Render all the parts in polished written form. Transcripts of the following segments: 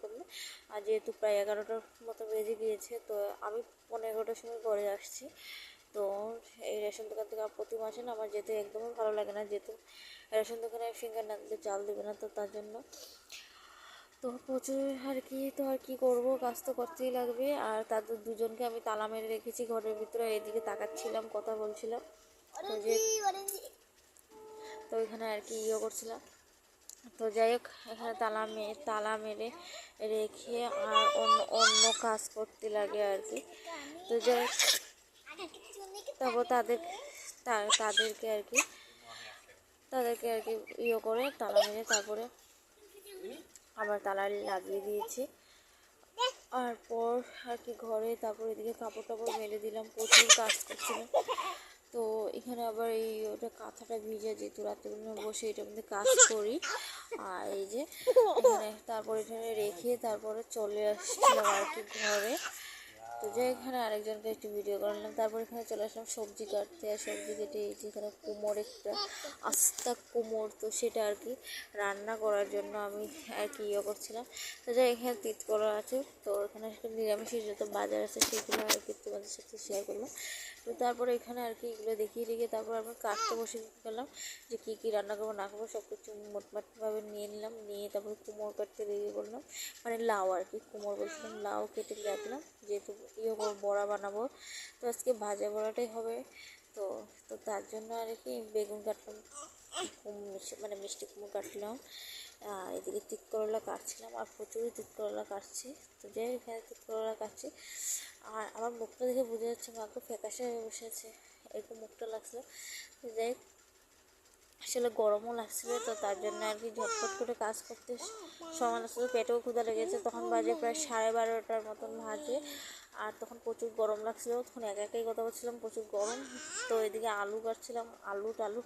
করলে। আর যেহেতু প্রায় 11টার মতো বেজে গিয়েছে, তো আমি 11:15টার সময় ঘরে আসছি। তো এই রেশন দোকান থেকে প্রতি মাসে না আমার যেতে একদমই ভালো লাগে না, যেহেতু রেশন দোকানে ফিঙ্গার না দিলে চাল দেবে না, তো তার জন্য তো প্রচুর আর কি। তো আর কি করবো, কাজ তো করতেই লাগবে। আর তাদের দুজনকে আমি তালা মেরে রেখেছি ঘরের ভিতরে, এদিকে তাকাচ্ছিলাম, কথা বলছিলাম। তো এখানে আর কি করছিলাম। তো যাই হোক, এখানে তালা মেরে রেখে আর অন্য কাজ করতে লাগে আর কি। তো যাই হোক, তারপর তাদেরকে আর কি করে তালা মেরে তারপরে আবার তালা লাগিয়ে দিয়েছি। আর পর আর কি ঘরে তারপর এদিকে কাপড় টাপড় মেলে দিলাম, প্রচুর কাজ করছিলাম। তো এখানে আবার ওটা কাঁথাটা ভিজে, যেহেতু রাত্রেবেলা বসে এটার মধ্যে কাজ করি। আর এই যে তারপর এখানে রেখে তারপরে চলে আসছিলাম আর কি ঘরে। তো যাই, এখানে আরেকজনকে একটু ভিডিও করলাম। তারপর এখানে চলে আসলাম সবজি কাটতে। আর সবজি কেটে এই যে এখানে কুমড়, একটা আস্তা কুমড়, তো সেটা আর কি রান্না করার জন্য আমি আর কি করছিলাম। তো যাই, এখানে তিত করা আছে। তো এখানে নিরামিষের যত বাজার আছে সেগুলো আর কি তোমাদের সাথে শেয়ার করলাম। তো তারপরে এখানে আর কি এগুলো দেখিয়ে রেখে তারপর আমি কাটতে বসে গেলাম, যে কী কী রান্না করবো না করবো সব কিছু মোটমাটভাবে নিয়ে নিলাম। নিয়ে তারপরে কুমড় কাটতে লেগে পড়লাম, মানে লাউ আর কি, কুমড় বলছিলাম, লাউ কেটে রাখলাম, যেহেতু বড়া বানাবো। তো আজকে ভাজা বড়াটাই হবে। তো তো তার জন্য আর কি বেগুন কাটলাম, মানে মিষ্টি কুমড়ো কাটলাম। এদিকে তিত করলা কাটছিলাম, আর প্রচুরই তিত করলা কাটছি। তো যাই, এখানে তিত করলা কাটছি। আর আমার মুখটা দেখে বোঝা যাচ্ছে মাকে ফ্যাকাশে হয়ে বসেছে, এরকম মুখটা লাগছিল। তো যাই, আসলে গরমও লাগছিল, তো তার জন্য আর কি ঝটপট করে কাজ করতে সময় লাগছিল। পেটেও ক্ষুধা লেগেছে, তখন বাজে প্রায় 12:30টার মতন বাজে। আর তখন প্রচুর গরম লাগছিল, তখন একাই কথা বলছিলাম, প্রচুর গরম। তো এদিকে আলু কাটছিলাম, আলু টালু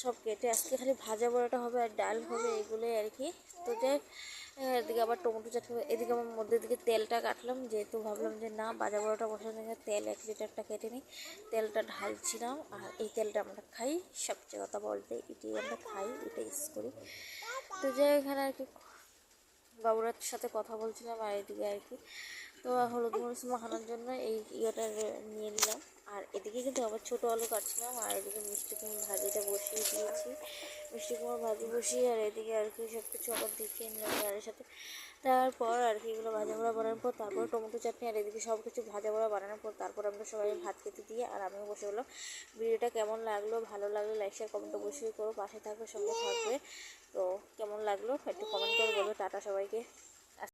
সব কেটে আজকে খালি ভাজা বড়াটা হবে আর ডাল হবে, এগুলোই আর কি। তো যাই, এদিকে আবার টমেটো চাটনি, এদিকে আমার মধ্যে দিকে তেলটা কাটলাম, যেহেতু ভাবলাম যে না ভাজা বড়াটা বসানোর জন্য তেল 1 লিটারটা কেটে নিই, তেলটা ঢালছিলাম। আর এই তেলটা আমরা খাই, সবচেয়ে কথা বলতে এটাই আমরা খাই, এটা ইউজ করি। তো যাই, এখানে আর কি বাবুরার সাথে কথা বলছিলাম। আর এদিকে আর কি তো হলুদ মরিচ মাখানোর জন্য এই ইয়েটা নিয়ে নিলাম। আর এদিকে কিন্তু আবার ছোটো আলু কাটছিলাম। আর এদিকে মিষ্টি কুমড়ো ভাজিটা বসিয়ে দিয়েছি, মিষ্টি কুমড়ো ভাজি বসিয়ে। আর এদিকে আর কি সব কিছু আবার দেখিয়ে নিলাম তাদের সাথে। তারপর আর কি এগুলো ভাজা বড়া বানানোর পর তারপর টমেটো চাটনি, আর এদিকে সব কিছু ভাজা বড়া বানানোর পর তারপর আমরা সবাই ভাত খেতে দিয়ে আর আমিও বসে হলাম। ভিডিওটা কেমন লাগলো, ভালো লাগলে লাইক শেয়ার কমেন্ট অবশ্যই করো, পাশে থাকবে, সঙ্গে থাকবে। তো কেমন লাগলো একটু কমেন্ট করে বলবে। টাটা সবাইকে।